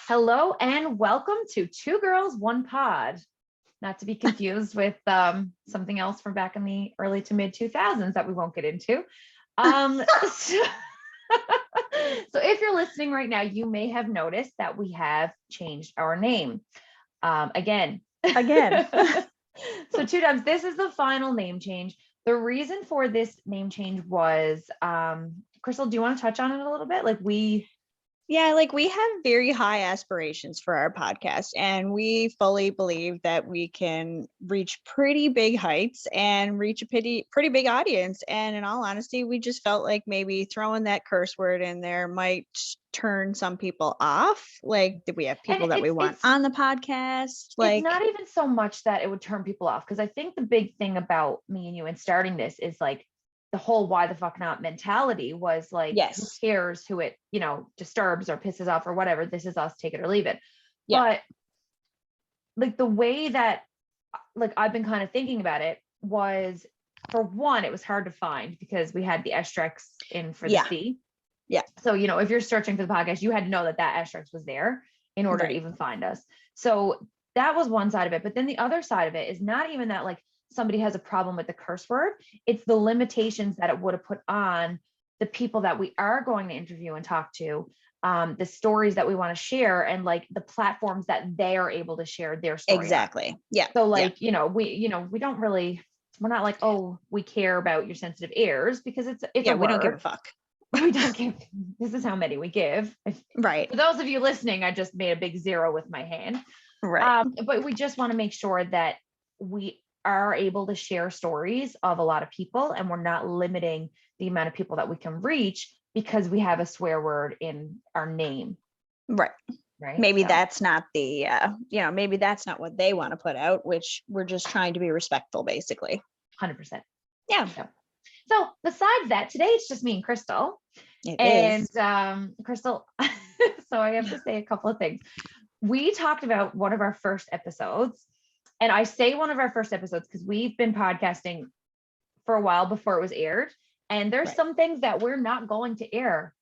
Hello and welcome to Two Girls, One Pod. Not to be confused with something else from back in the early to mid 2000s that we won't get into. So if you're listening right now, you may have noticed that we have changed our name again. So two times. This is the final name change. The reason for this name change was, Crystal, do you want to touch on it a little bit? Yeah, we have very high aspirations for our podcast, and we fully believe that we can reach pretty big heights and reach a pretty big audience. And in all honesty, we just felt like maybe throwing that curse word in there might turn some people off. Do we have people that we want on the podcast? It's not even so much that it would turn people off, because I think the big thing about me and you in starting this is the whole why the fuck not mentality was yes. Who cares who it, disturbs or pisses off or whatever, this is us, take it or leave it. Yeah. But the way that I've been kind of thinking about it was, for one, it was hard to find because we had the asterisk in for the C. Yeah. So, if you're searching for the podcast, you had to know that asterisk was there in order to even find us. So that was one side of it. But then the other side of it is not even that somebody has a problem with the curse word. It's the limitations that it would have put on the people that we are going to interview and talk to, the stories that we want to share, and the platforms that they are able to share their story. Exactly. On. Yeah. So we don't really, we're not like, oh, we care about your sensitive ears, because it's we don't give a fuck. We don't give. This is how many we give. Right. For those of you listening, I just made a big 0 with my hand. Right. But we just want to make sure that we are able to share stories of a lot of people, and we're not limiting the amount of people that we can reach because we have a swear word in our name. Right. Maybe that's not the maybe that's not what they want to put out, which we're just trying to be respectful, basically. 100%. Yeah. So besides that, today it's just me and Crystal. Crystal, so I have to say a couple of things. We talked about one of our first episodes. And I say one of our first episodes because we've been podcasting for a while before it was aired. And there's some things that we're not going to air,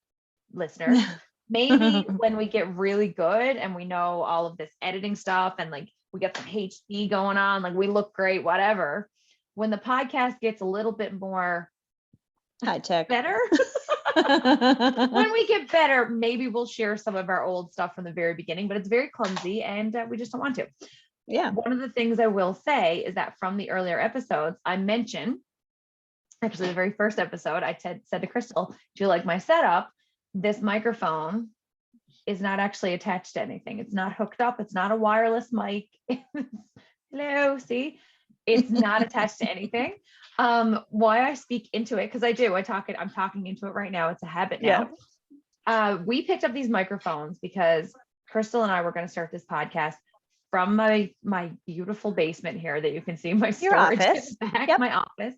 listeners. Maybe when we get really good and we know all of this editing stuff and we get some HD going on, we look great, whatever. When the podcast gets a little bit more high tech, better, when we get better, maybe we'll share some of our old stuff from the very beginning, but it's very clumsy and we just don't want to. Yeah. One of the things I will say is that from the earlier episodes, I mentioned, actually the very first episode, I said to Crystal, do you like my setup? This microphone is not actually attached to anything. It's not hooked up. It's not a wireless mic. Hello, see? It's not attached to anything. Why I speak into it, because I'm talking into it right now. It's a habit now. Yeah. We picked up these microphones because Crystal and I were going to start this podcast from my beautiful basement here that you can see my storage in the back, my office.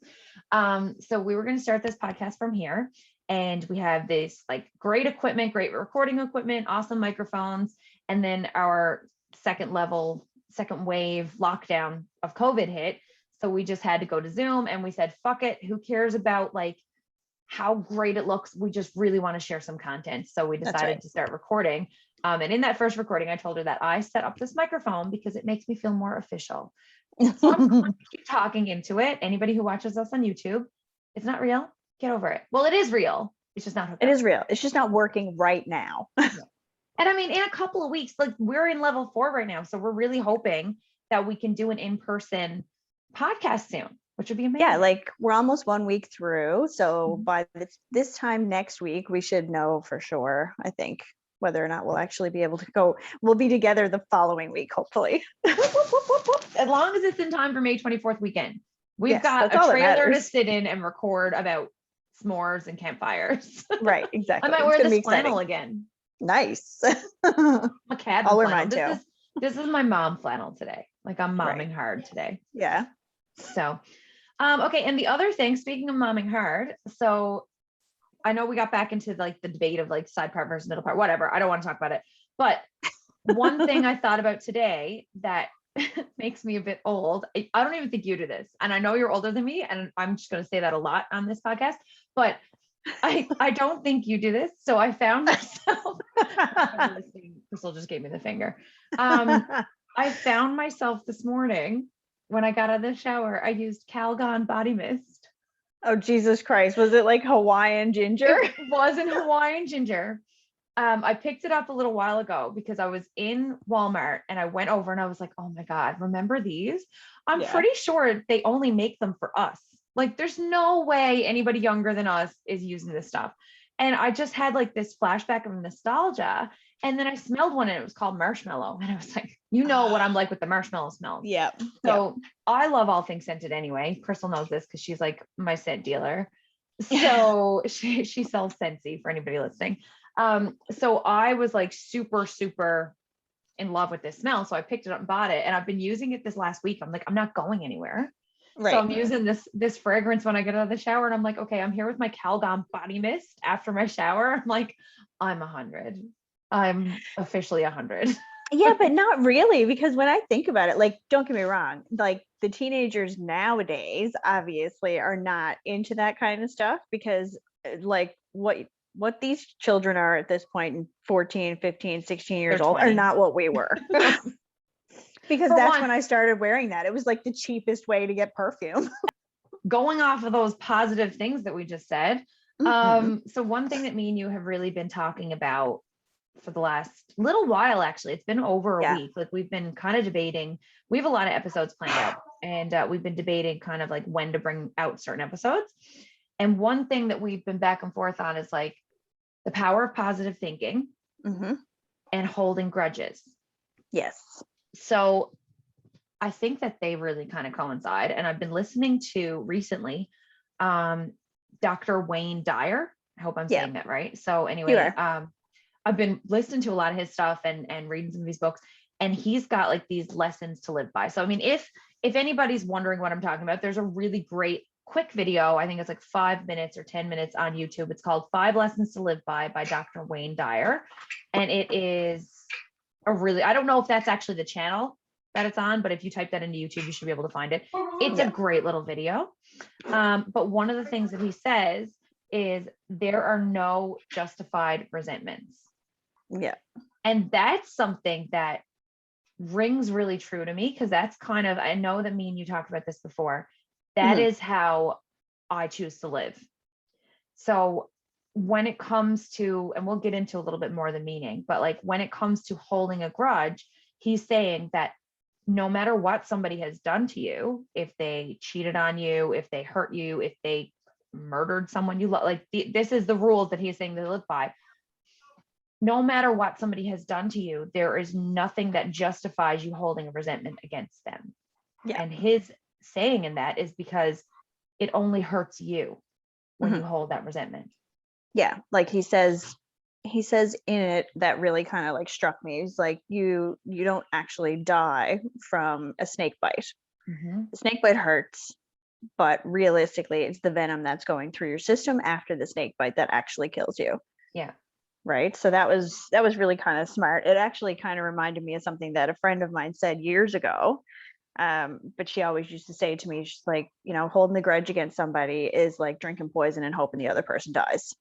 So we were going to start this podcast from here, and we have this great equipment, great recording equipment, awesome microphones. And then our second wave lockdown of COVID hit. So we just had to go to Zoom, and we said, fuck it. Who cares about how great it looks? We just really want to share some content. So we decided to start recording. And in that first recording, I told her that I set up this microphone because it makes me feel more official. So I'm going to keep talking into it. Anybody who watches us on YouTube, it's not real. Get over it. Well, it is real. It's just not hooked up. It is real. It's just not working right now. And I mean, in a couple of weeks, we're in level 4 right now. So we're really hoping that we can do an in-person podcast soon, which would be amazing. Yeah, we're almost 1 week through. So by this time next week, we should know for sure, I think, whether or not we'll actually be able to go. We'll be together the following week, hopefully. As long as it's in time for May 24th weekend. We've got a trailer to sit in and record about s'mores and campfires. Right, exactly. I might wear this flannel again. Nice. A cat. I'll wear mine too. This is my mom flannel today. I'm momming hard today. Yeah. So, okay. And the other thing, speaking of momming hard, so I know we got back into the debate of side part versus middle part, whatever. I don't want to talk about it. But one thing I thought about today that makes me a bit old. I don't even think you do this. And I know you're older than me, and I'm just going to say that a lot on this podcast. But I don't think you do this. So I found myself, Crystal just gave me the finger. I found myself this morning when I got out of the shower, I used Calgon body mist. Oh, Jesus Christ. Was it like Hawaiian ginger? It wasn't Hawaiian ginger. I picked it up a little while ago because I was in Walmart and I went over and I was like, oh my God, remember these? I'm Yeah. pretty sure they only make them for us. Like, there's no way anybody younger than us is using this stuff. And I just had like this flashback of nostalgia. And then I smelled one and it was called marshmallow. And I was like, you know what I'm like with the marshmallow smells. Yep. So I love all things scented anyway. Crystal knows this because she's like my scent dealer. So she sells Scentsy for anybody listening. So I was like super, super in love with this smell. So I picked it up and bought it. And I've been using it this last week. I'm like, I'm not going anywhere. Right. So I'm using this fragrance when I get out of the shower. And I'm like, okay, I'm here with my Calgon body mist after my shower. I'm like, I'm 100. I'm officially 100. Yeah, but not really, because when I think about it, like, don't get me wrong, like the teenagers nowadays obviously are not into that kind of stuff because like what these children are at this point, 14, 15, 16 years They're old, are 20. not what we were. Because For that's one, when I started wearing that. It was like the cheapest way to get perfume. going off of those positive things that we just said. Mhm. So one thing that me and you have really been talking about for the last little while, actually, it's been over a Yeah. week. Like, we've been kind of debating, we have a lot of episodes planned out, and we've been debating kind of like when to bring out certain episodes. And one thing that we've been back and forth on is like the power of positive thinking Mhm. and holding grudges. Yes. So I think that they really kind of coincide. And I've been listening to recently Dr. Wayne Dyer. I hope I'm Yeah. saying that right. So You anyway, are. I've been listening to a lot of his stuff and reading some of these books, and he's got like these lessons to live by. So I mean, if anybody's wondering what I'm talking about, there's a really great quick video. I think it's like 5 minutes or 10 minutes on YouTube. It's called 5 Lessons to Live by Dr. Wayne Dyer. And it is I don't know if that's actually the channel that it's on, but if you type that into YouTube, you should be able to find it. It's a great little video. But one of the things that he says is there are no justified resentments. Yeah. And that's something that rings really true to me, because that's kind of, I know that me and you talked about this before. That is how I choose to live. So when it comes to, and we'll get into a little bit more of the meaning, but like when it comes to holding a grudge, he's saying that no matter what somebody has done to you, if they cheated on you, if they hurt you, if they murdered someone you love, like this is the rules that he's saying to live by. No matter what somebody has done to you, there is nothing that justifies you holding a resentment against them. Yeah. And his saying in that is because it only hurts you when you hold that resentment. Yeah, like he says in it, that really kind of like struck me. It's like you don't actually die from a snake bite. The snake bite hurts, but realistically it's the venom that's going through your system after the snake bite that actually kills you. Yeah. Right. So that was really kind of smart. It actually kind of reminded me of something that a friend of mine said years ago. But she always used to say to me, she's like, holding the grudge against somebody is like drinking poison and hoping the other person dies.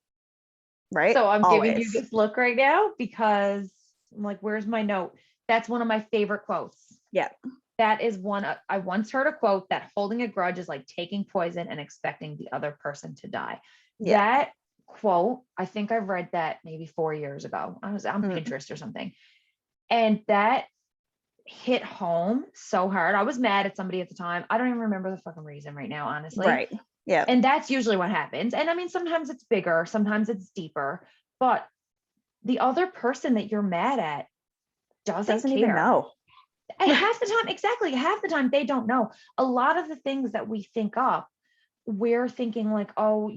Right. So I'm Always. giving you this look right now because I'm like, where's my note? That's one of my favorite quotes. Yeah. That is one. I once heard a quote that holding a grudge is like taking poison and expecting the other person to die. Yeah. That quote, I think I read that maybe 4 years ago. I was on Pinterest or something. And that hit home so hard. I was mad at somebody at the time. I don't even remember the fucking reason right now, honestly. Right. Yeah. And that's usually what happens. And I mean, sometimes it's bigger, sometimes it's deeper, but the other person that you're mad at doesn't care. Even know. And half the time, exactly, half the time they don't know. A lot of the things that we think up, we're thinking like, oh,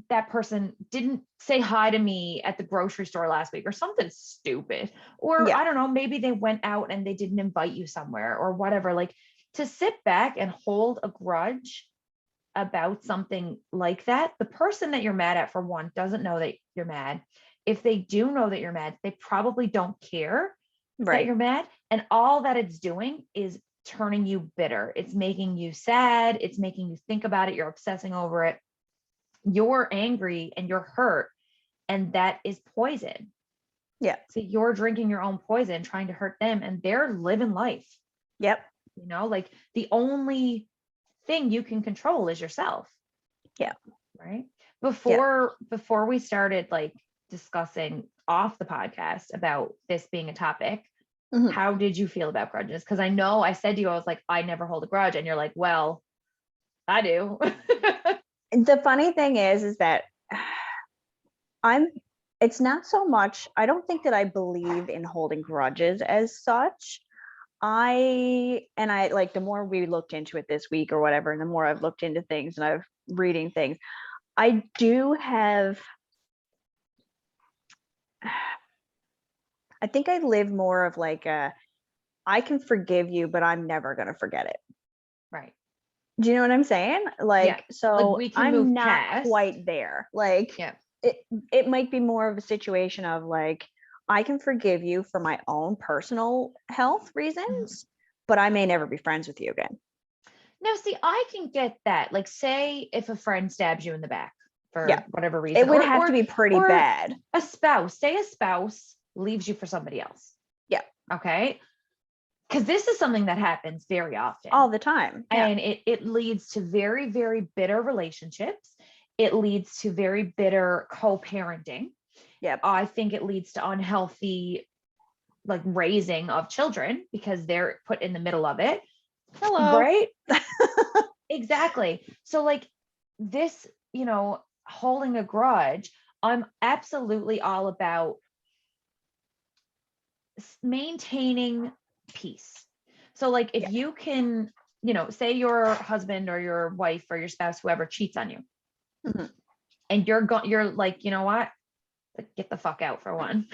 that person didn't say hi to me at the grocery store last week or something stupid. Or I don't know, maybe they went out and they didn't invite you somewhere or whatever. Like, to sit back and hold a grudge about something like that, the person that you're mad at, for one, doesn't know that you're mad. If they do know that you're mad, they probably don't care that you're mad. And all that it's doing is turning you bitter. It's making you sad. It's making you think about it. You're obsessing over it. you're angry and you're hurt, and that is poison. Yeah. So you're drinking your own poison, trying to hurt them, and they're living life. Yep. You know, like the only thing you can control is yourself. Yeah. Right. Before we started like discussing off the podcast about this being a topic, Mhm. how did you feel about grudges? Because I know I said to you, I was like, I never hold a grudge. And you're like, well, I do. The funny thing is that it's not so much, I don't think that I believe in holding grudges as such. I like, the more we looked into it this week or whatever, and the more I've looked into things and I've reading things, I do have, I think I live more of like I can forgive you, but I'm never going to forget it. Right. Do you know what I'm saying? Like, so like we can move I'm not past. quite there. Like, Yeah. it might be more of a situation of like, I can forgive you for my own personal health reasons, but I may never be friends with you again. Now, see, I can get that. Like, say if a friend stabs you in the back for Yeah. whatever reason, It would have to be pretty bad. A spouse, say a spouse leaves you for somebody else. Yeah. Okay. Because this is something that happens very often. All the time. Yeah. And it leads to very, very bitter relationships. It leads to very bitter co-parenting. Yep. I think it leads to unhealthy like raising of children because they're put in the middle of it. Hello. Right? Exactly. So like this, you know, holding a grudge, I'm absolutely all about maintaining peace. So like if you can, you know, say your husband or your wife or your spouse, whoever cheats on you, and you're like, you know what? Like, get the fuck out for one.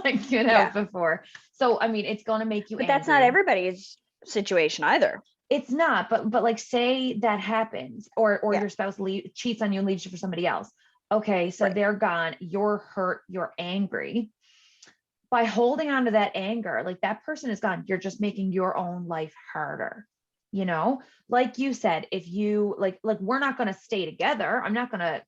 Like, you know, before. So I mean, it's gonna make you But angry. that's not everybody's situation either. It's not, but like say that happens, or your spouse cheats on you and leaves you for somebody else. Okay, so they're gone, you're hurt, you're angry. By holding on to that anger, like that person is gone, you're just making your own life harder. You know, like you said, if you like we're not going to stay together. I'm not going to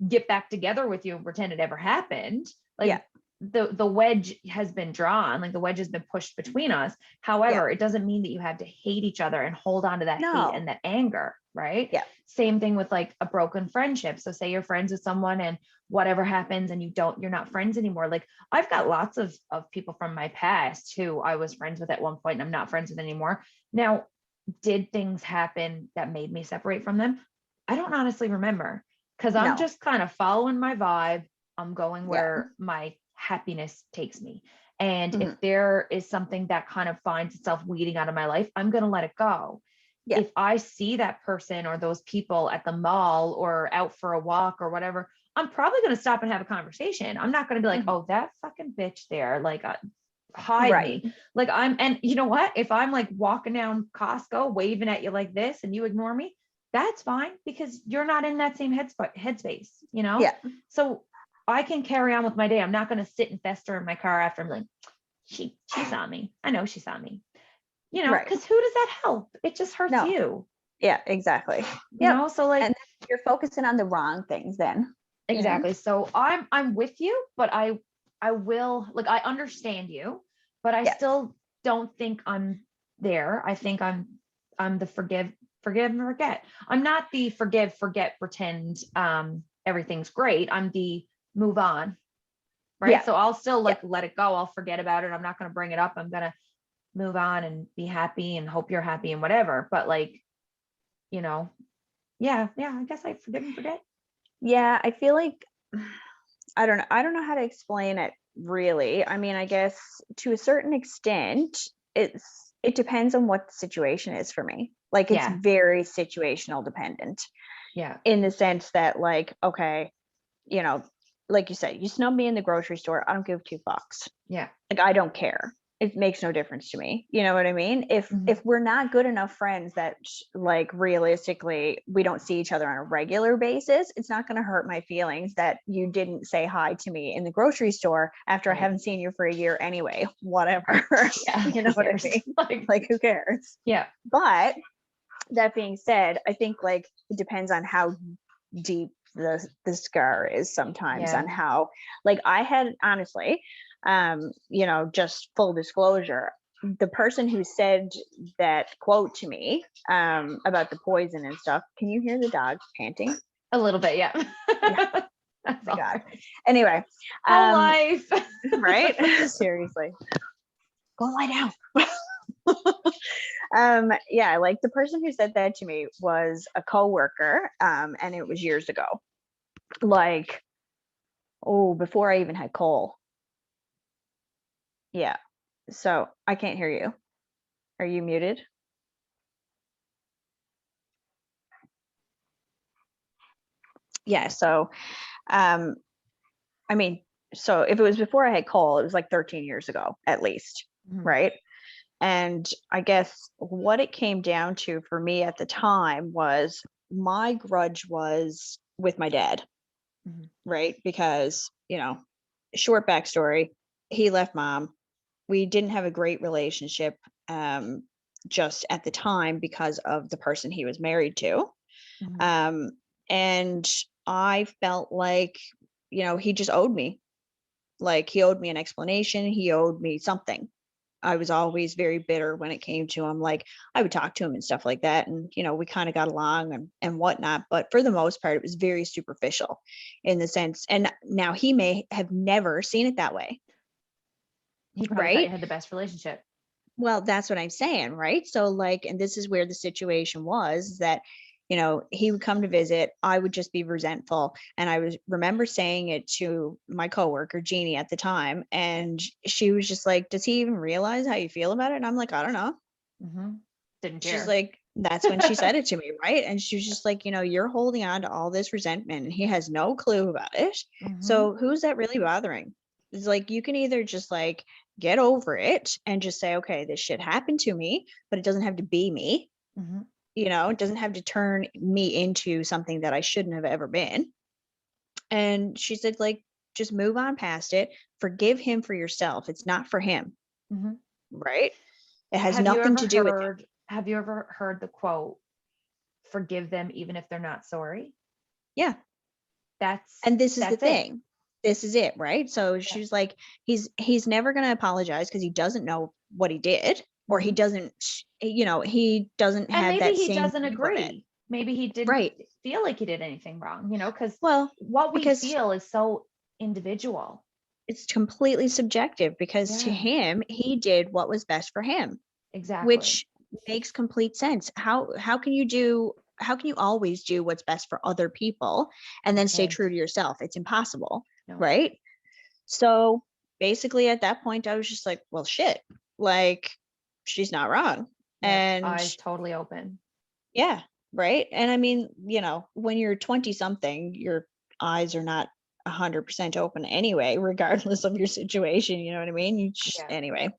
get back together with you and pretend it ever happened. Like the wedge has been drawn, like the wedge has been pushed between us. However, it doesn't mean that you have to hate each other and hold on to that hate and that anger, right? Yeah. Same thing with like a broken friendship. So say you're friends with someone and whatever happens and you're not friends anymore. Like I've got lots of people from my past who I was friends with at one point and I'm not friends with anymore. Now, did things happen that made me separate from them? I don't honestly remember because I'm just kind of following my vibe. I'm going where my happiness takes me. And if there is something that kind of finds itself weeding out of my life, I'm going to let it go. Yeah. If I see that person or those people at the mall or out for a walk or whatever, I'm probably going to stop and have a conversation. I'm not going to be like, oh, that fucking bitch there, like hide me. Like and you know what? If I'm like walking down Costco waving at you like this and you ignore me, that's fine because you're not in that same headspace, you know? Yeah. So I can carry on with my day. I'm not going to sit and fester in my car after I'm like, she saw me. I know she saw me. You know, because who does that help? It just hurts you. Yeah, exactly. You know, so like, and you're focusing on the wrong things then. Exactly. So I'm with you, but I will, like, I understand you, but I still don't think I'm there. I think I'm the forgive and forget. I'm not the forgive, forget, pretend everything's great. I'm the move on. Right. Yeah. So I'll still like let it go. I'll forget about it. I'm not going to bring it up. I'm going to move on and be happy and hope you're happy and whatever. But like, you know, I guess I forgive and forget. Yeah, I feel like I don't know how to explain it really. I mean, I guess to a certain extent, it depends on what the situation is for me. Like it's very situational dependent. Yeah. In the sense that like, okay, you know, like you said, you snub me in the grocery store, I don't give two fucks. Yeah. Like I don't care. It makes no difference to me. You know what I mean? If we're not good enough friends that like realistically we don't see each other on a regular basis, it's not going to hurt my feelings that you didn't say hi to me in the grocery store after I haven't seen you for a year anyway. Whatever. Yeah, you know what I mean? Like who cares? Yeah. But that being said, I think like it depends on how deep the scar is sometimes Yeah. on how, like, I had honestly, just full disclosure, the person who said that quote to me about the poison and stuff. Can you hear the dog panting? A little bit, yeah. Yeah. That's My God. awesome. Anyway, Whole life. right? Seriously, go lie down. Yeah, like the person who said that to me was a coworker, and it was years ago. Like, oh, before I even had Cole. Yeah. So I can't hear you. Are you muted? Yeah. So, um, I mean, so if it was before I had Cole, it was like 13 years ago at least, Mhm. right? And I guess what it came down to for me at the time was my grudge was with my dad, Mhm. right? Because, short backstory, he left mom. We didn't have a great relationship just at the time because of the person he was married to. Mhm. And I felt like, he just owed me. Like he owed me an explanation. He owed me something. I was always very bitter when it came to him. Like I would talk to him and stuff like that. And, we kind of got along and whatnot. But for the most part, it was very superficial in the sense. And now he may have never seen it that way. He probably thought you Right. had the best relationship. Well, that's what I'm saying. Right. So, like, and this is where the situation was that, he would come to visit. I would just be resentful. And I remember saying it to my coworker, Jeannie, at the time. And she was just like, does he even realize how you feel about it? And I'm like, I don't know. Mm-hmm. Didn't She's care. like, that's when she said it to me, right? And she was just like, you're holding on to all this resentment and he has no clue about it. Mm-hmm. So who's that really bothering? It's like you can either just like get over it and just say, okay, this shit happened to me, but it doesn't have to be me. Mm-hmm. It doesn't have to turn me into something that I shouldn't have ever been. And she said, like, just move on past it. Forgive him for yourself. It's not for him. Mm-hmm. Right? It has Have you nothing ever to do with him. heard the quote, forgive them even if they're not sorry? Yeah. That's And this is the that's it. thing. This is it, right? So Yeah. she's like, he's never going to apologize because he doesn't know what he did, or he Mhm. doesn't, he doesn't And have maybe that he same doesn't view of it. agree. Maybe he didn't Right. feel like he did anything wrong, because Well, what we because feel is so individual. it's completely subjective because to Yeah, him, he did what was best for him, exactly. which makes complete sense. How can you always do what's best for other people and then stay Can't. true to yourself? It's impossible, No. right? So basically at that point I was just like, well, shit, like she's not wrong. Yep. And Eyes totally open. yeah, right. And I mean, when you're 20 something, your eyes are not 100% open anyway, regardless of your situation. You know what I mean? Yeah. Anyway.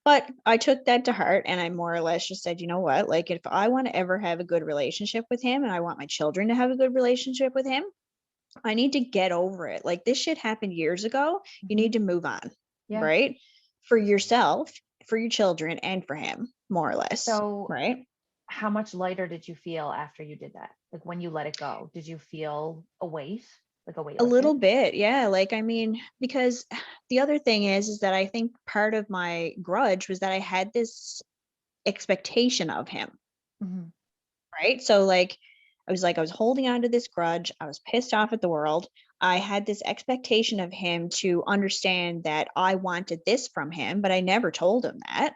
But I took that to heart and I more or less just said, you know what? Like, if I want to ever have a good relationship with him and I want my children to have a good relationship with him, I need to get over it. Like, this shit happened years ago. You need Mhm. to move on, Yeah. right? For yourself, for your children, and for him, more or less. So Right. how much lighter did you feel after you did that? Like when you let it go, did you feel a weight, like a weight A little lifted? bit, yeah. Like, I mean, because the other thing is that I think part of my grudge was that I had this expectation of him. Mhm. Right. So, like, I was holding on to this grudge. I was pissed off at the world. I had this expectation of him to understand that I wanted this from him, but I never told him that.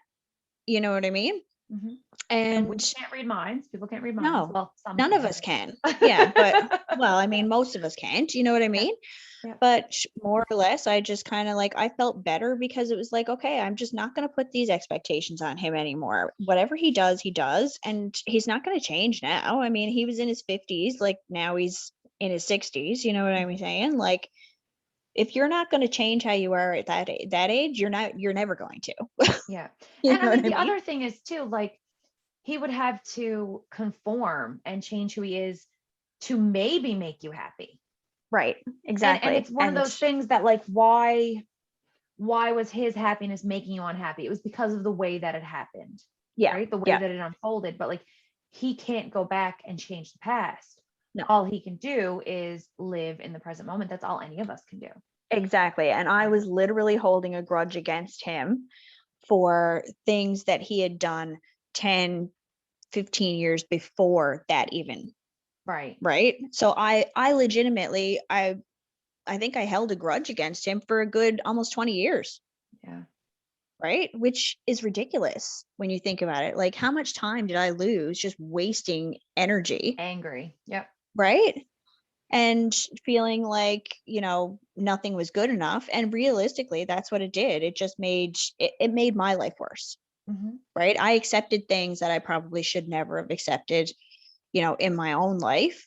You know what I mean? Mhm. And we And can't read minds. People can't read minds. no, Well, some none of can. us can. Yeah. But, well, I mean, most of us can't. You know what I Yeah. mean? Yeah. But more or less, I just kind of like, I felt better because it was like, okay, I'm just not going to put these expectations on him anymore. Whatever he does, he does. And he's not going to change now. I mean, he was in his 50s, like now he's in his 60s. You know what I'm saying? Like, if you're not going to change how you are at that age, you're never going to. Yeah. You And I know mean, what I the mean? other thing is too, like he would have to conform and change who he is to maybe make you happy. Right. And it's Exactly. one of And those things that like why was his happiness making you unhappy? It was because of the way that it happened, yeah, right? The way yeah, that it unfolded. But like he can't go back and change the past. No. all he can do is live in the present moment. That's all any of us can do. Exactly. And I was literally holding a grudge against him for things that he had done 10, 15 years before that even. Right. Right. So I legitimately, I think I held a grudge against him for a good almost 20 years. Yeah. Right. Which is ridiculous when you think about it. Like, how much time did I lose just wasting energy? Angry. Yep. Right. And feeling like, nothing was good enough. And realistically, that's what it did. It just it made my life worse. Mm-hmm. Right. I accepted things that I probably should never have accepted, in my own life,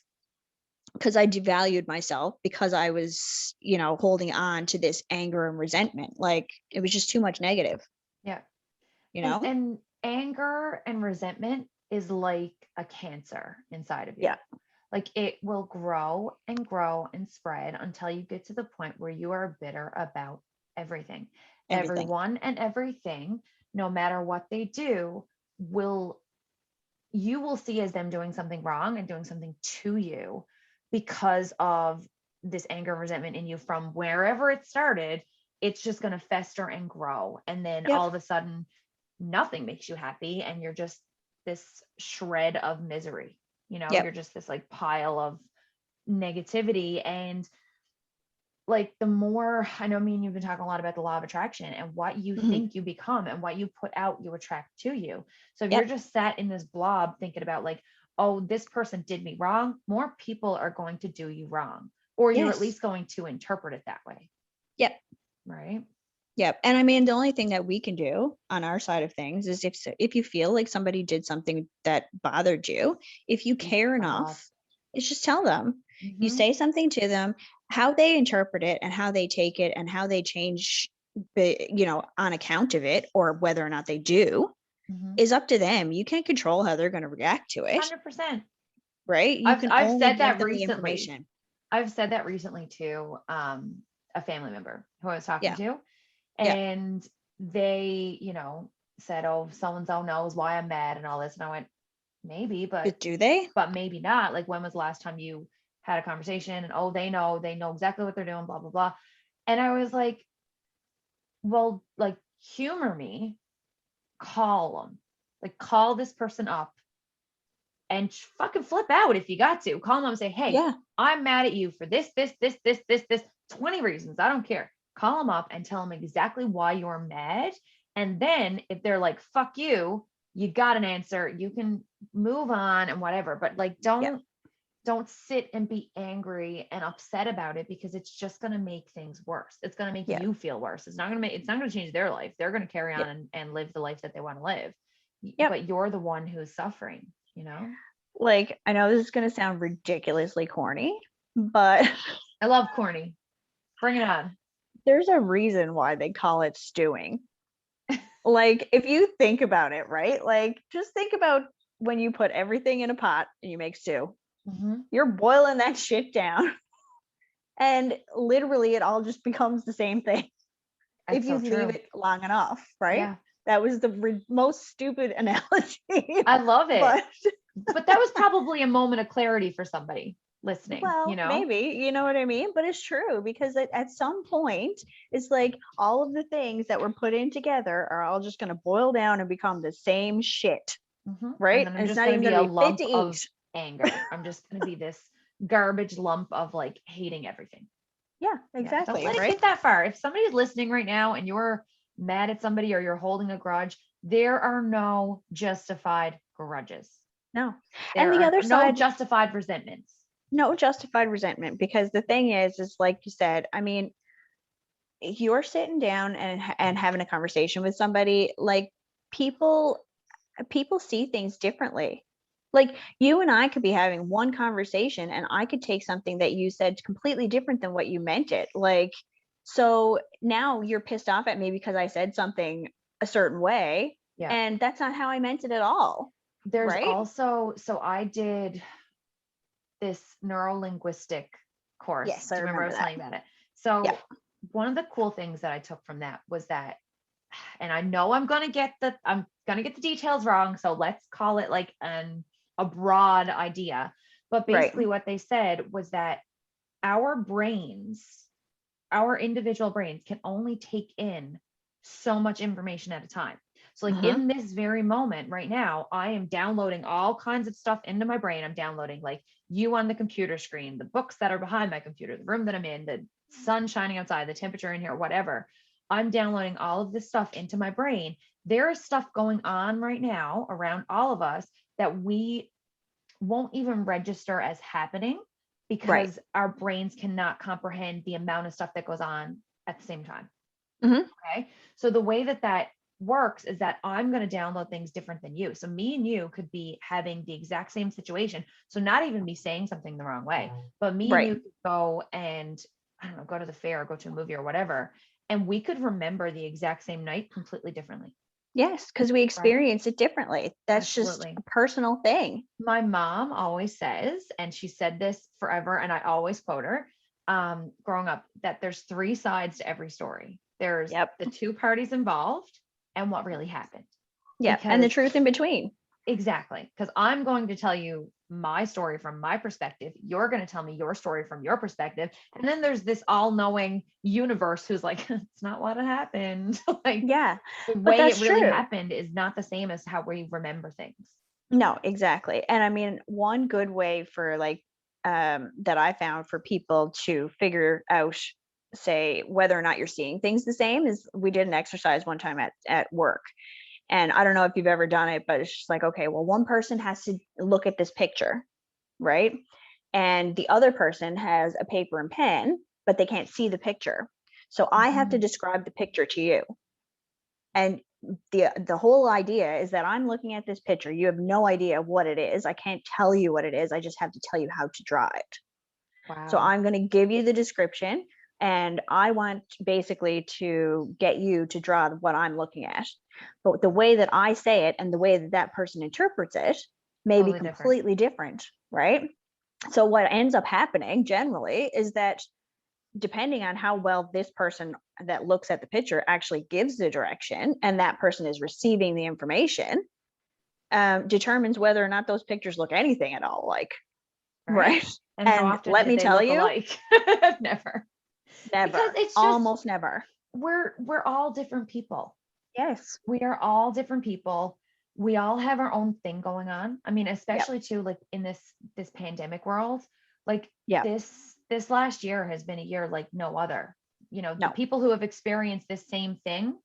because I devalued myself because I was, holding on to this anger and resentment. Like, it was just too much negative, Yeah. you And know? anger and resentment is like a cancer inside of you. Yeah. Like it will grow and spread until you get to the point where you are bitter about everything. Everything. Everyone and everything, no matter what they do, you will see as them doing something wrong and doing something to you because of this anger and resentment in you from wherever it started. It's just going to fester and grow. And then Yep. all of a sudden, nothing makes you happy. And you're just this shred of misery. Yep. You're just this like pile of negativity. And like the more I know, me and you've been talking a lot about the law of attraction and what you Mhm. think you become and what you put out, you attract to you. So if you're Yep. just sat in this blob thinking about like, oh, this person did me wrong, more people are going to do you wrong, or you're at Yes. least going to interpret it that way. Yep. Right. Yep. And I mean, the only thing that we can do on our side of things is if you feel like somebody did something that bothered you, if you care enough, it's just tell them. You Mm-hmm. say something to them, how they interpret it and how they take it and how they change, on account of it, or whether or not they do, Mm-hmm. is up to them. You can't control how they're going to react to it. 100%. Right? You can I've only said give that them the recently. information. I've said that recently to a family member who I was talking Yeah. to. Yeah. And they, said, oh, so and so knows why I'm mad and all this. And I went, maybe, But do they? but maybe not. Like, when was the last time you had a conversation? And oh, they know exactly what they're doing, blah, blah, blah. And I was like, well, like, humor me, call them, like, call this person up and fucking flip out if you got to. Call them and say, hey, Yeah. I'm mad at you for this, 20 reasons. I don't care. Call them up and tell them exactly why you're mad. And then if they're like, fuck you, you got an answer, you can move on and whatever. But like, don't sit and be angry and upset about it, because it's just going to make things worse. It's going to make Yeah. you feel worse. It's not going to change their life. They're going to carry Yep. on and live the life that they want to live. Yep. But you're the one who's suffering, Like, I know this is going to sound ridiculously corny, but I love corny. Bring it on. there's a reason why they call it stewing. Like, if you think about it, right? Like, just think about when you put everything in a pot and you make stew. Mm-hmm. You're boiling that shit down, and literally it all just becomes the same thing if you leave it long enough, right? Yeah. That was the most stupid analogy. I love it. But But that was probably a moment of clarity for somebody listening, well, maybe, you know what I mean? But it's true, because at some point, it's like all of the things that were put in together are all just going to boil down and become the same shit, Mm-hmm. right? And then I'm And it's just not going even to be going a to be fit lump to of eat. anger. I'm just going to be this garbage lump of like hating everything. Yeah, Don't exactly. let it Right? get that far. If somebody's listening right now and you're mad at somebody or you're holding a grudge, there are no justified grudges. No. There And the are other no side, justified resentments. no justified resentment, because the thing is like you said, I mean, you're sitting down and having a conversation with somebody, like, people see things differently. Like, you and I could be having one conversation and I could take something that you said completely different than what you meant it. Like, so now you're pissed off at me because I said something a certain way, Yeah. and that's not how I meant it at all. There's Right? also, so I did this neuro-linguistic course. Yes, Do I you remember I was remember telling you about it? So Yeah. one of the cool things that I took from that was that, and I know I'm gonna get the details wrong, so let's call it like a broad idea. But Right. basically what they said was that our brains, our individual brains can only take in so much information at a time. So like Mm-hmm. in this very moment right now, I am downloading all kinds of stuff into my brain. I'm downloading like you on the computer screen, the books that are behind my computer, the room that I'm in, the sun shining outside, the temperature in here, whatever. I'm downloading all of this stuff into my brain. There is stuff going on right now around all of us that we won't even register as happening Right. because our brains cannot comprehend the amount of stuff that goes on at the same time. Mm-hmm. Okay. So the way that that works is that I'm going to download things different than you. So me and you could be having the exact same situation. So not even me saying something the wrong way, but me and Right. you could go and I don't know, go to the fair, go to a movie or whatever. And we could remember the exact same night completely differently. Yes, because we Right. experience it differently. That's just Absolutely. a personal thing. My mom always says, and she said this forever, and I always quote her, growing up, that there's three sides to every story. There's Yep. the two parties involved and what really happened. Yep. And the Because truth in between. exactly, because I'm going to tell you my story from my perspective. You're going to tell me your story from your perspective. And then there's this all-knowing universe who's like, it's not what happened. Like Yeah. the But way it that's really true. happened is not the same as how we remember things. No, exactly. And I mean, one good way for like that I found for people to figure out, say, whether or not you're seeing things the same is we did an exercise one time at work. And I don't know if you've ever done it, but it's just like, okay, well, one person has to look at this picture, right? And the other person has a paper and pen, but they can't see the picture. So I have to Mhm. describe the picture to you. And the whole idea is that I'm looking at this picture. You have no idea what it is. I can't tell you what it is. I just have to tell you how to draw it. So Wow. I'm going to give you the description, and I want basically to get you to draw what I'm looking at. But the way that I say it and the way that that person interprets it may be Totally different. completely different, right? So what ends up happening generally is that depending on how well this person that looks at the picture actually gives the direction and that person is receiving the information, determines whether or not those pictures look anything at all like. Right. Right. And how And often let did me they tell look you, alike? Never. Because never, it's just almost never. we're all different people. Yes. We are all different people. We all have our own thing going on. I mean, Yep. especially too like in this pandemic world, like Yep. this last year has been a year like no other. You know, the No. people who have experienced this same thing,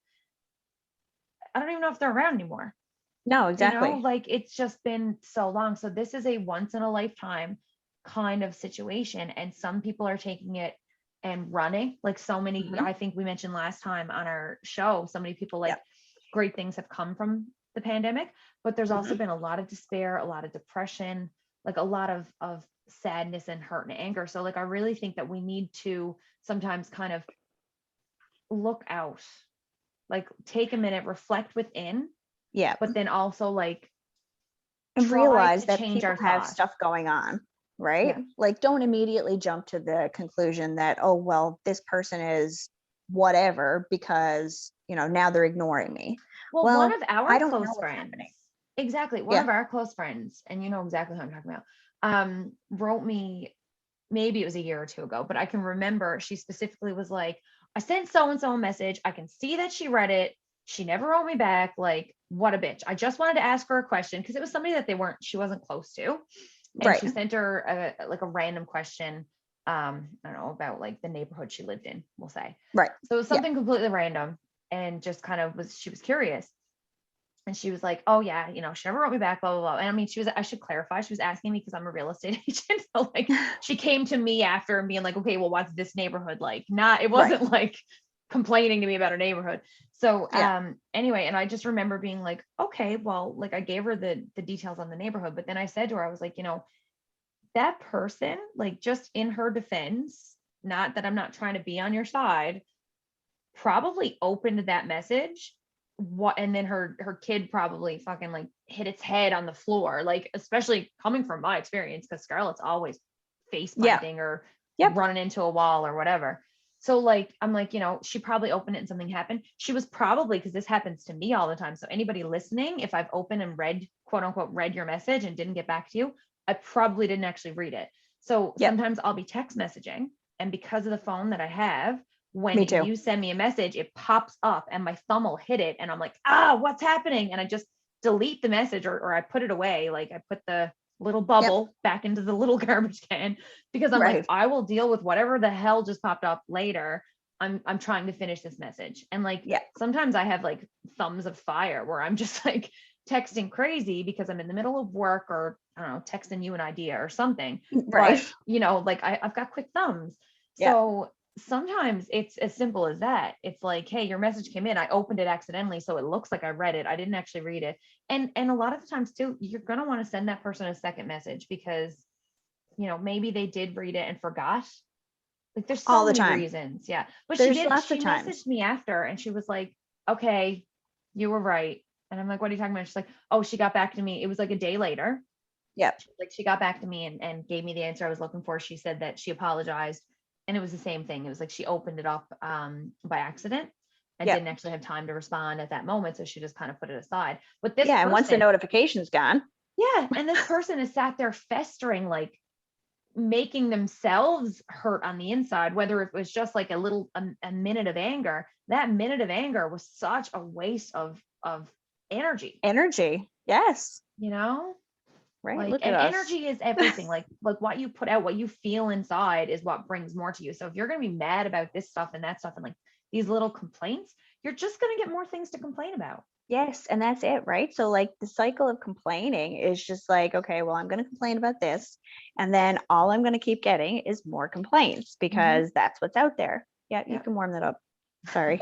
I don't even know if they're around anymore. No, You know, exactly. like it's just been so long. So this is a once in a lifetime kind of situation. And some people are taking it and running. Like so many, Hmm. I think we mentioned last time on our show, so many people like Yep. great things have come from the pandemic, but there's also Hmm. been a lot of despair, a lot of depression, like a lot of sadness and hurt and anger. So like I really think that we need to sometimes kind of look out, like take a minute, reflect within, Yep. but then also like And try realize to that change people our have thoughts. stuff going on, right? Yeah. Like, don't immediately jump to the conclusion that, oh, well, this person is whatever because, now they're ignoring me. Well, one Well, of I our don't know close what's friends, happening. exactly, one Yeah. of our close friends, and you know exactly who I'm talking about, wrote me, maybe it was a year or two ago, but I can remember she specifically was like, I sent so and so a message. I can see that she read it. She never wrote me back. Like, what a bitch. I just wanted to ask her a question because it was somebody that she wasn't close to. And Right. she sent her a random question. I don't know, about like the neighborhood she lived in, we'll say. Right. So it was Yeah. something completely random and just kind of she was curious. And she was like, oh yeah, she never wrote me back, blah, blah, blah. And I mean, I should clarify, she was asking me because I'm a real estate agent. So like she came to me after and being like, okay, well, what's this neighborhood like? It Right. wasn't like complaining to me about a neighborhood. So Yeah. anyway, and I just remember being like, okay, well, like I gave her the details on the neighborhood, but then I said to her, I was like, that person, like just in her defense, not that I'm not trying to be on your side, probably opened that message and then her kid probably fucking like hit its head on the floor, like especially coming from my experience because Scarlett's always face Yeah. planting or Yep. running into a wall or whatever. So like I'm like, she probably opened it and something happened. She was probably, because this happens to me all the time, so anybody listening, if I've opened and read, quote unquote, read your message and didn't get back to you, I probably didn't actually read it. So Yep. sometimes I'll be text messaging, and because of the phone that I have, when Me too. you send me a message, it pops up and my thumb will hit it and I'm like, what's happening? And I just delete the message, or I put it away. Like I put the little bubble back into the little garbage can, because I'm like, I will deal with whatever the hell just popped up later. I'm trying to finish this message. And like, sometimes I have like thumbs of fire where I'm just like texting crazy because I'm in the middle of work, or I don't know, texting you an idea or something. Right. But you know, like I've got quick thumbs. So sometimes it's as simple as that. It's like, hey, your message came in. I opened it accidentally, so it looks like I read it. I didn't actually read it. And a lot of the times too, you're going to want to send that person a second message because, you know, maybe they did read it and forgot. Like there's so many reasons. Yeah. But there's she lots of messaged me after and she was like, okay, you were right. And I'm like, what are you talking about? She's like, oh, she got back to me. It was like a day later. Like she got back to me and gave me the answer I was looking for. She said that she apologized, and it was the same thing. It was like she opened it up by accident and didn't actually have time to respond at that moment. So she just kind of put it aside. But this and once the notification's gone. And this person is sat there festering, like making themselves hurt on the inside, whether it was just like a minute of anger. That minute of anger was such a waste of energy. Yes. You know? Right. Like, Look and at us. energy is everything. like what you put out, what you feel inside is what brings more to you. So if you're going to be mad about this stuff and that stuff and like these little complaints, you're just going to get more things to complain about. Yes. And that's it. Right. So like the cycle of complaining is just like, okay, well, I'm going to complain about this. And then all I'm going to keep getting is more complaints because that's what's out there. Yeah. You can warm that up. Sorry.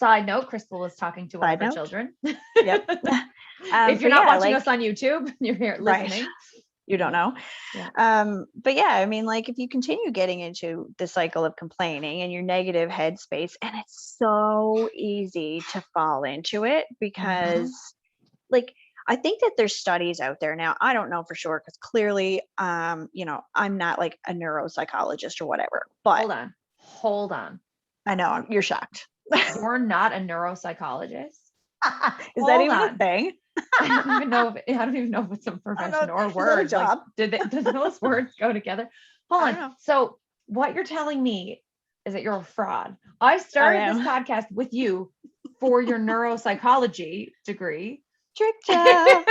Side note, Crystal was talking to one of her children. If you're not watching us on YouTube, you're here listening. You don't know. But yeah, I mean, like if you continue getting into the cycle of complaining and your negative headspace, and it's so easy to fall into it because like I think that there's studies out there now. I don't know for sure because clearly, you know, I'm not like a neuropsychologist or whatever. But hold on. I know you're shocked. You're not a neuropsychologist. Is that even a thing? I don't even know if it's a profession or word. Like, do those words go together? Hold on. So what you're telling me is that you're a fraud. I started this podcast with you for your neuropsychology degree. Tricked you.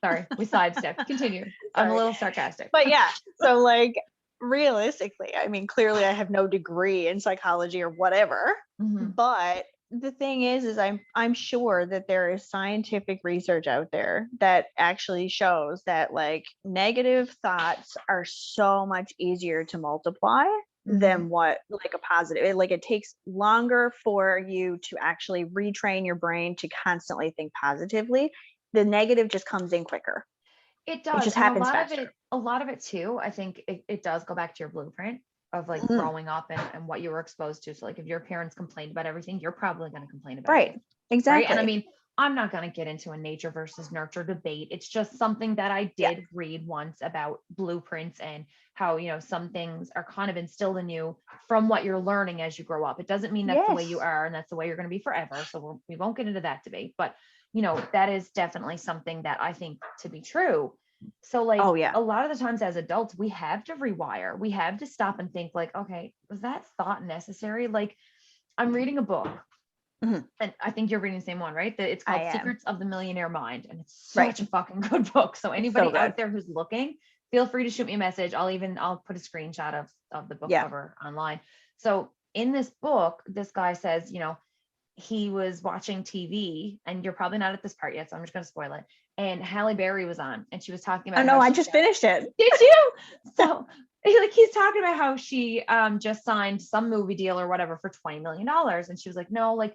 Sorry, we sidestepped. Continue. I'm a little sarcastic. But yeah, so like realistically, I mean, clearly I have no degree in psychology or whatever, but the thing is I'm sure that there is scientific research out there that actually shows that like negative thoughts are so much easier to multiply than what like a positive. Like it takes longer for you to actually retrain your brain to constantly think positively. The negative just comes in quicker. It does. It just happens faster. A lot of it too, I think it does go back to your blueprint of like growing up and what you were exposed to. So like if your parents complained about everything, you're probably going to complain about it. Exactly. Right. And I mean, I'm not going to get into a nature versus nurture debate. It's just something that I did read once about blueprints and how, you know, some things are kind of instilled in you from what you're learning as you grow up. It doesn't mean that's the way you are and that's the way you're going to be forever. So we won't get into that debate, but you know, that is definitely something that I think to be true. So like a lot of the times as adults, we have to rewire. We have to stop and think like, okay, was that thought necessary? Like I'm reading a book and I think you're reading the same one, right? It's called Secrets of the Millionaire Mind. And it's such a fucking good book. So anybody out there who's looking, feel free to shoot me a message. I'll put a screenshot of the book cover online. So in this book, this guy says, you know, he was watching TV and you're probably not at this part yet. So I'm just going to spoil it. And Halle Berry was on and she was talking about, I just finished it. Did you? So like, he's talking about how she just signed some movie deal or whatever for $20 million. And she was like, no, like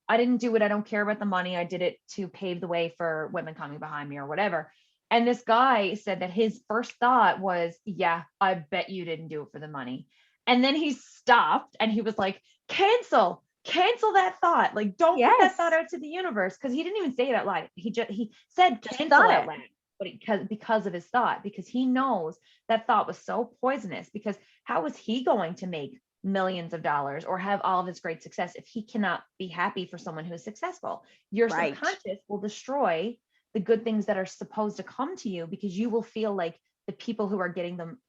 I didn't do it. I don't care about the money. I did it to pave the way for women coming behind me or whatever. And this guy said that his first thought was, yeah, I bet you didn't do it for the money. And then he stopped and he was like, cancel that thought. Like, don't put that thought out to the universe. Cause he didn't even say it out loud. He said cancel out loud, but because of his thought, because he knows that thought was so poisonous. Because how is he going to make millions of dollars or have all of his great success if he cannot be happy for someone who is successful? Your subconscious will destroy the good things that are supposed to come to you, because you will feel like the people who are getting them,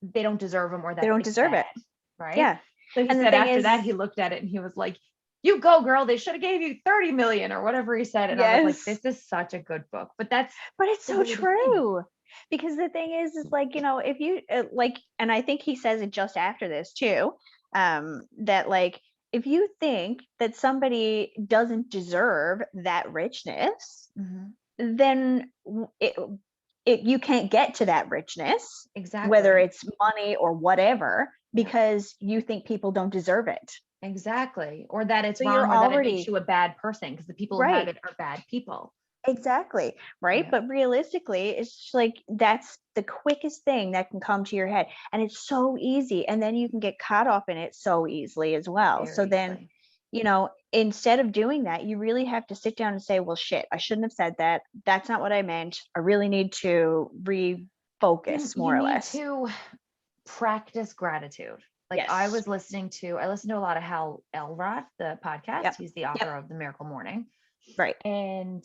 they don't deserve them, or that They don't it's deserve bad, it. right? Yeah. So he And the said thing after that, is, he looked at it and he was like, you go, girl, they should have gave you 30 million or whatever he said. And I was like, yes, this is such a good book. But it's the so way to think. true. Because the thing is like, if you like, and I think he says it just after this too, that like, if you think that somebody doesn't deserve that richness, then you can't get to that richness, Exactly. whether it's money or whatever, because you think people don't deserve it. Exactly. Or that it's So wrong, you're or that it already makes you a bad person because the people who have right. it are bad people. Exactly. Right. Yeah. But realistically, it's just like that's the quickest thing that can come to your head. And it's so easy. And then you can get caught up in it so easily as well. So Very then, easily. instead of doing that, you really have to sit down and say, well, shit, I shouldn't have said that. That's not what I meant. I really need to refocus, more You or need less. to practice gratitude. Like Yes. I listened to a lot of Hal Elrod, the podcast. Yep. He's the author of The Miracle Morning. Right. And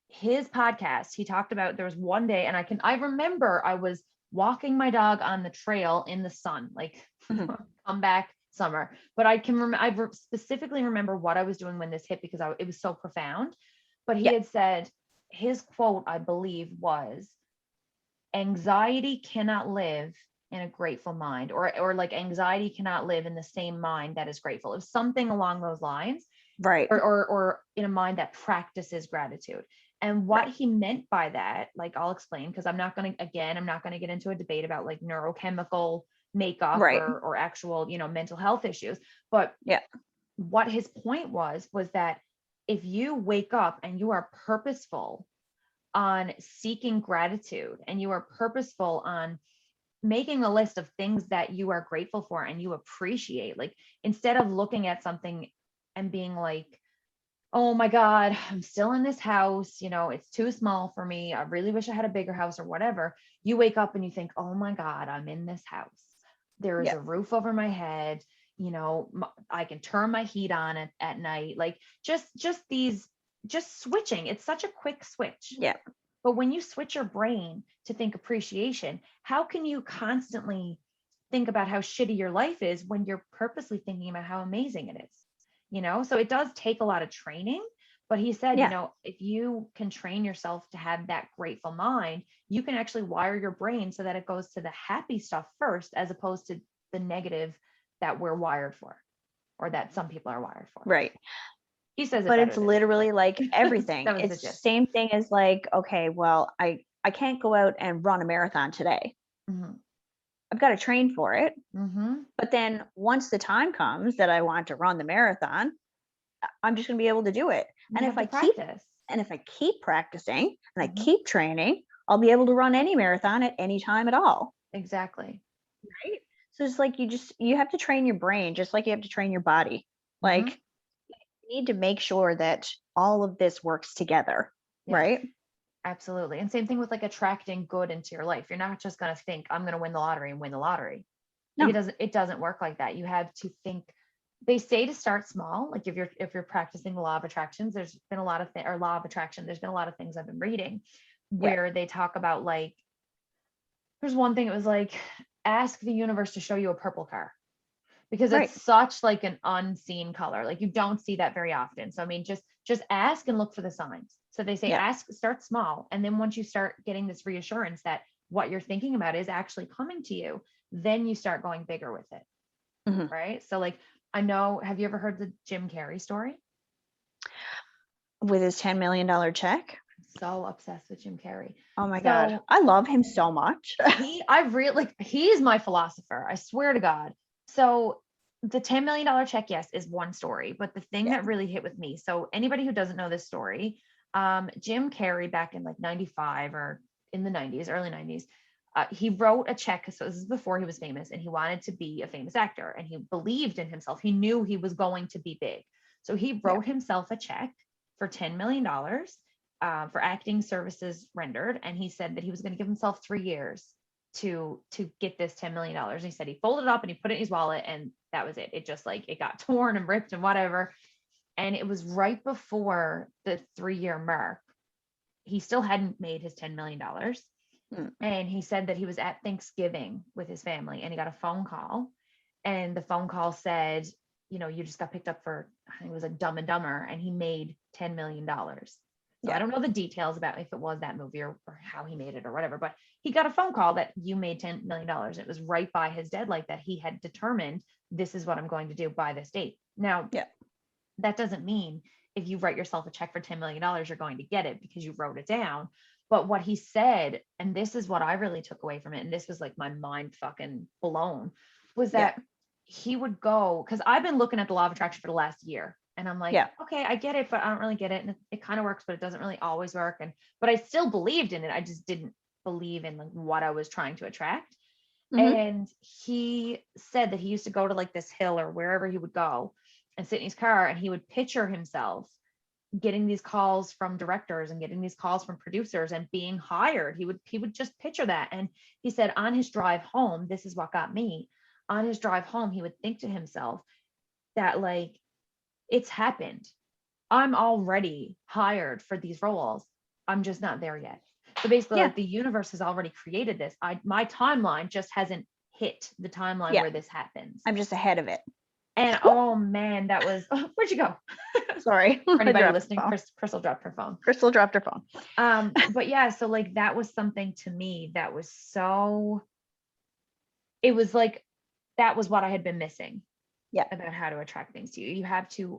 his podcast, he talked about, there was one day, and I remember I was walking my dog on the trail in the sun, like come back summer. But I specifically remember what I was doing when this hit, because it was so profound. But he had said, his quote, I believe, was, anxiety cannot live in a grateful mind, or like anxiety cannot live in the same mind that is grateful. It was something along those lines. Right. Or in a mind that practices gratitude. And what he meant by that, like I'll explain, because I'm not going to get into a debate about like neurochemical makeup or actual, mental health issues. But what his point was that if you wake up and you are purposeful on seeking gratitude, and you are purposeful on making a list of things that you are grateful for and you appreciate, like instead of looking at something and being like, oh my God, I'm still in this house, it's too small for me, I really wish I had a bigger house or whatever, you wake up and you think, oh my God, I'm in this house. There is a roof over my head, I can turn my heat on at night. Like just switching. It's such a quick switch. Yeah. But when you switch your brain to think appreciation, how can you constantly think about how shitty your life is when you're purposely thinking about how amazing it is? So it does take a lot of training, but he said, if you can train yourself to have that grateful mind, you can actually wire your brain so that it goes to the happy stuff first, as opposed to the negative that we're wired for, or that some people are wired for. Right. He says but it's literally like everything. It's the same thing as like, okay, well, I can't go out and run a marathon today. I've got to train for it. But then once the time comes that I want to run the marathon, I'm just going to be able to do it. And if I keep practicing and I keep training, I'll be able to run any marathon at any time at all. Exactly. Right. So it's like you have to train your brain just like you have to train your body. Like you need to make sure that all of this works together. Yes. Right. Absolutely. And same thing with like attracting good into your life. You're not just going to think, I'm going to win the lottery and win the lottery. No. It doesn't work like that. You have to think. They say to start small. Like if you're practicing the law of attractions, there's been a lot of law of attraction. There's been a lot of things I've been reading where they talk about, like, there's one thing, it was like, ask the universe to show you a purple car, because it's such like an unseen color. Like you don't see that very often. So I mean, just ask and look for the signs. So they say start small, and then once you start getting this reassurance that what you're thinking about is actually coming to you, then you start going bigger with it. Right? So like, I know, have you ever heard the Jim Carrey story? With his $10 million check? I'm so obsessed with Jim Carrey. Oh my God. I love him so much. He's my philosopher. I swear to God. So the $10 million check, yes, is one story, but the thing that really hit with me. So anybody who doesn't know this story, Jim Carrey back in like 95 or in the 90s, early 90s, he wrote a check. So this is before he was famous, and he wanted to be a famous actor, and he believed in himself. He knew he was going to be big. So he wrote himself a check for $10 million for acting services rendered. And he said that he was going to give himself 3 years to get this $10 million. And he said he folded it up and he put it in his wallet, and that was it. It just like, it got torn and ripped and whatever. And it was right before the 3-year mark. he still hadn't made his $10 million. Mm. And he said that he was at Thanksgiving with his family and he got a phone call, and the phone call said, you just got picked up for, I think it was a Dumb and Dumber, and he made $10 million. So I don't know the details about if it was that movie or how he made it or whatever, but he got a phone call that you made $10 million. It was right by his deadline that he had determined, this is what I'm going to do by this date. Now, that doesn't mean if you write yourself a check for $10 million, you're going to get it because you wrote it down. But what he said, and this is what I really took away from it, and this was like my mind fucking blown, was that he would go, because I've been looking at the law of attraction for the last year. And I'm like, okay, I get it, but I don't really get it. And it kind of works, but it doesn't really always work. But I still believed in it. I just didn't believe in like what I was trying to attract. Mm-hmm. And he said that he used to go to like this hill or wherever he would go and sit in his car, and he would picture himself getting these calls from directors and getting these calls from producers and being hired. He would just picture that. And he said on his drive home, this is what got me. On his drive home, he would think to himself that like, it's happened. I'm already hired for these roles. I'm just not there yet. So basically, like the universe has already created this. My timeline just hasn't hit the timeline where this happens. I'm just ahead of it. And oh man, that was, where'd you go? Sorry. For anybody listening, Crystal dropped her phone. Crystal dropped her phone. But yeah, so like that was something to me that was so, it was like, that was what I had been missing. About how to attract things to you. You have to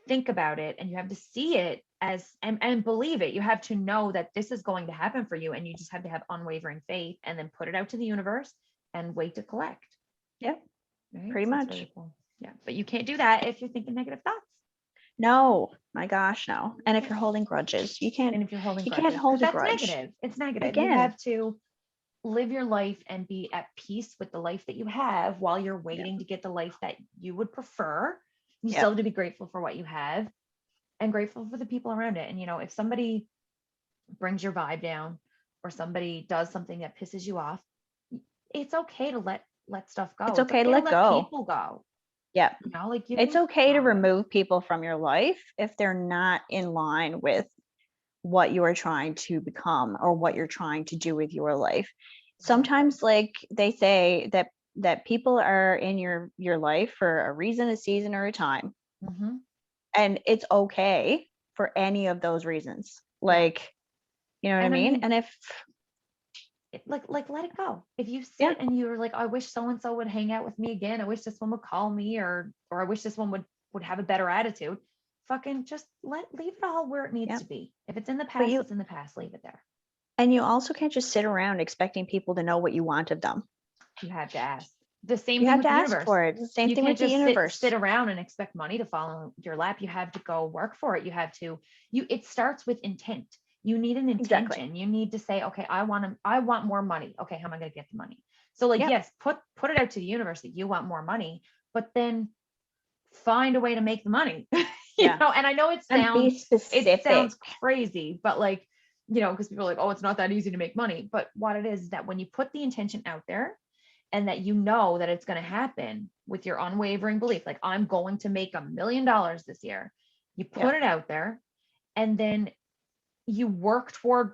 think about it, and you have to see it as and believe it. You have to know that this is going to happen for you, and you just have to have unwavering faith and then put it out to the universe and wait to collect. Right? Pretty much. Really cool. But you can't do that if you're thinking negative thoughts. No, my gosh, no. And if you're holding grudges, you can't. And if you're holding grudges, can't hold a that's grudge. Negative. It's negative. Again. You have to live your life and be at peace with the life that you have while you're waiting to get the life that you would prefer. You still have to be grateful for what you have and grateful for the people around it. And if somebody brings your vibe down or somebody does something that pisses you off, it's okay to let stuff go. It's okay to let go. People go. It's okay to remove people from your life if they're not in line with what you are trying to become or what you're trying to do with your life. Sometimes, like they say that people are in your life for a reason, a season, or a time. Mm-hmm. And it's okay for any of those reasons. Like, you know what I mean? And if like let it go. If you sit and you're like, I wish so-and-so would hang out with me again. I wish this one would call me, or I wish this one would have a better attitude. Fucking just leave it all where it needs to be. If it's in the past, it's in the past, leave it there. And you also can't just sit around expecting people to know what you want of them. You have to ask. The same you thing have with to the ask universe. For it. The same you thing can't with just the universe. Sit around and expect money to fall in your lap. You have to go work for it. You have to. It starts with intent. You need an intention. Exactly. You need to say, okay, I want more money. Okay, how am I going to get the money? So like, yes, put it out to the universe that you want more money, but then find a way to make the money. you know, and I know it sounds crazy, but like, because people are like, oh, it's not that easy to make money. But what it is that when you put the intention out there and that that it's going to happen with your unwavering belief, like I'm going to make $1 million this year, you put it out there and then you work toward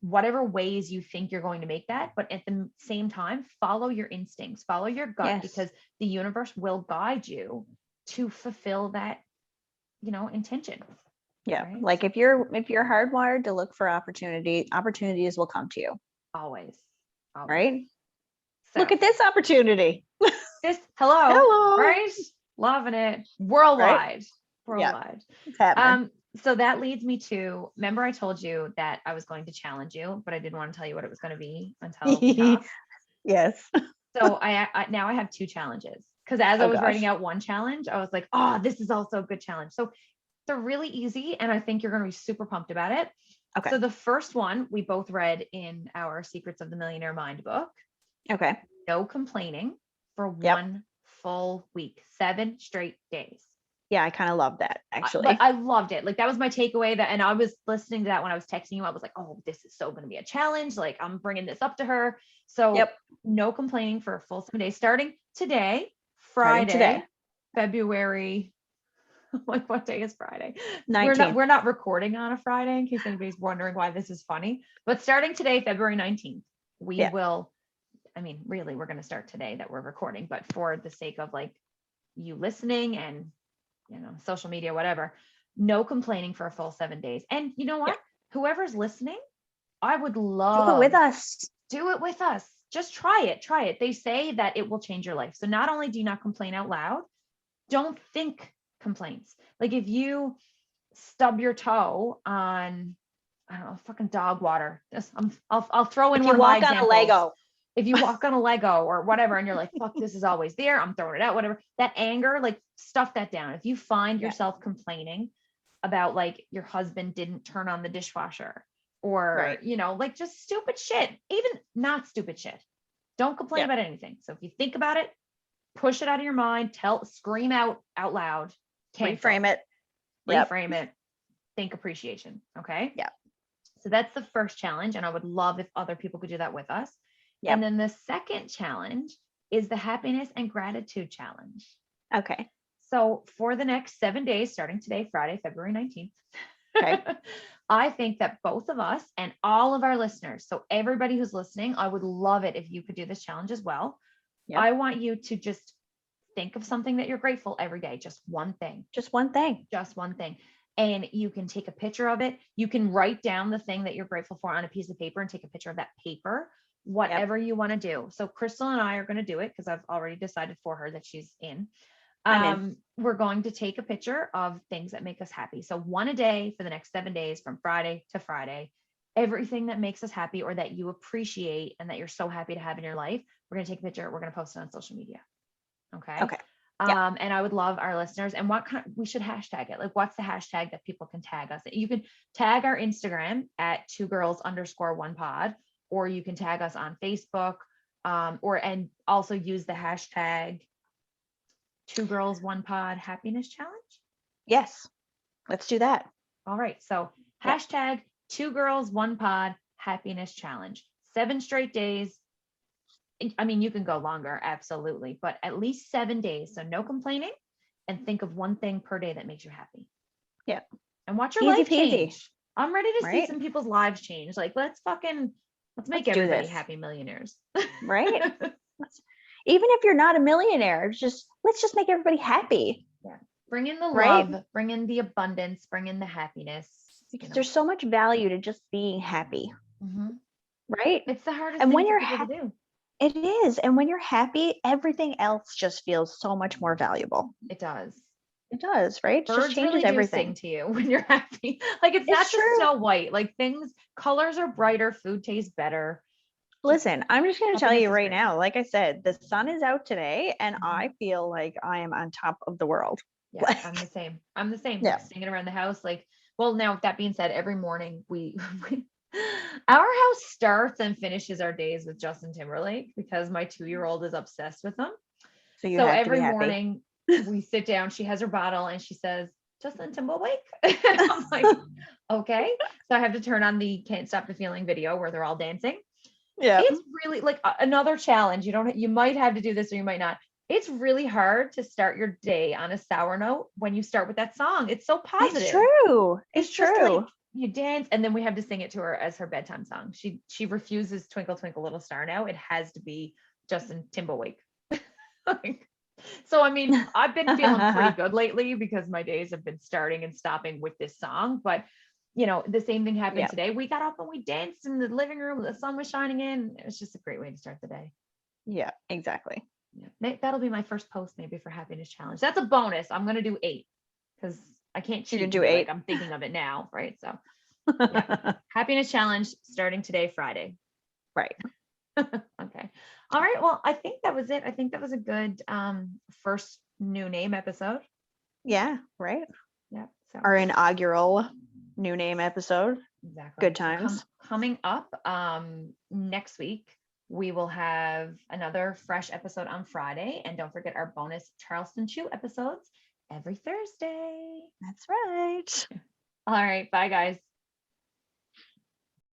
whatever ways you think you're going to make that. But at the same time, follow your instincts, follow your gut, because the universe will guide you to fulfill that, intention. Right? Like if you're hardwired to look for opportunities will come to you. Always. Right? So, look at this opportunity. Hello. Right? Loving it. Worldwide. It's happening. So that leads me to, remember I told you that I was going to challenge you, but I didn't want to tell you what it was going to be until we talked. Yes. So I now I have 2 challenges, because as I was writing out one challenge, I was like, oh, this is also a good challenge. So they're really easy, and I think you're going to be super pumped about it. Okay. So the first one we both read in our Secrets of the Millionaire Mind book. Okay. No complaining for 1 full week, 7 straight days. Yeah, I kind of love that, actually. But I loved it. Like that was my takeaway. And I was listening to that when I was texting you. I was like, oh, this is so going to be a challenge. Like I'm bringing this up to her. So no complaining for a full 7 days, starting today, Friday, February Like, what day is Friday? 19th. We're not recording on a Friday, in case anybody's wondering why this is funny. But starting today, February 19th, we will, I mean, really, we're going to start today that we're recording, but for the sake of like you listening and, social media, whatever, no complaining for a full 7 days. And you know what? Whoever's listening, I would love Do it with us. Do it with us. Just try it. Try it. They say that it will change your life. So not only do you not complain out loud, don't think complaints. Like if you stub your toe on, I don't know, fucking dog water. I'll throw in If one you of my walk on a examples. Lego. If you walk on a Lego or whatever, and you're like, fuck, this is always there, I'm throwing it out, whatever. That anger, like stuff that down. If you find yourself complaining about like your husband didn't turn on the dishwasher or, like just stupid shit, even not stupid shit. Don't complain about anything. So if you think about it, push it out of your mind, scream out loud, reframe it. Reframe it. Think appreciation. Okay. Yeah. So that's the first challenge. And I would love if other people could do that with us. Yep. And then the second challenge is the happiness and gratitude challenge. Okay. So for the next 7 days, starting today, Friday, February 19th, okay. I think that both of us and all of our listeners, so everybody who's listening, I would love it if you could do this challenge as well. Yep. I want you to just think of something that you're grateful every day. Just one thing. Just one thing. Just one thing. And you can take a picture of it. You can write down the thing that you're grateful for on a piece of paper and take a picture of that paper, whatever you want to do. So Crystal and I are going to do it because I've already decided for her that she's in. We're going to take a picture of things that make us happy. So one a day for the next 7 days from Friday to Friday, everything that makes us happy or that you appreciate and that you're so happy to have in your life. We're going to take a picture. We're going to post it on social media. Okay. Okay. And I would love our listeners and we should hashtag it. Like, what's the hashtag that people can tag us? You can tag our Instagram at 2girls_1pod, or you can tag us on Facebook, and also use the hashtag 2girls1pod happiness challenge. Yes. Let's do that. All right. So hashtag 2girls1pod happiness challenge, 7 straight days. I mean, you can go longer, absolutely, but at least 7 days. So no complaining, and think of one thing per day that makes you happy. Yeah. And watch your life change. I'm ready to see some people's lives change. Like, let's make everybody happy millionaires. Right. Even if you're not a millionaire, let's just make everybody happy. Yeah. Bring in the love, bring in the abundance, bring in the happiness. Because there's so much value to just being happy. Mm-hmm. Right. It's the hardest thing for people to do. It is. And when you're happy, everything else just feels so much more valuable. It does. It does, right? It just changes really everything. Do sing to you when you're happy. Like it's not just Snow White. Like colors are brighter, food tastes better. Listen, I'm just going to tell you right now, like I said, the sun is out today and I feel like I am on top of the world. Yeah, I'm the same. Yeah. Like singing around the house. Like, well, now with that being said, every morning our house starts and finishes our days with Justin Timberlake because my 2-year-old is obsessed with him. So every morning we sit down, she has her bottle and she says, Justin Timberlake. And I'm like, okay. So I have to turn on the Can't Stop the Feeling video where they're all dancing. Yeah. It's really like another challenge. You might have to do this or you might not. It's really hard to start your day on a sour note when you start with that song. It's so positive. It's true. It's true. Like, you dance and then we have to sing it to her as her bedtime song. She refuses Twinkle Twinkle Little Star now. It has to be Justin Timberlake. So I mean, I've been feeling pretty good lately because my days have been starting and stopping with this song. But the same thing happened today. We got up and we danced in the living room. The sun was shining in. It was just a great way to start the day. Yeah, exactly. Yeah. That'll be my first post maybe for happiness challenge. That's a bonus. I'm going to do 8 because I can't cheat. You can do 8. Like I'm thinking of it now. Right. So happiness challenge starting today, Friday. Right. Okay. All right. Well, I think that was it. I think that was a good first new name episode. Yeah. Right. Yeah. So our inaugural new name episode. Exactly. Good times. Coming up next week, we will have another fresh episode on Friday. And don't forget our bonus Charleston Chew episodes every Thursday. That's right. All right. Bye, guys.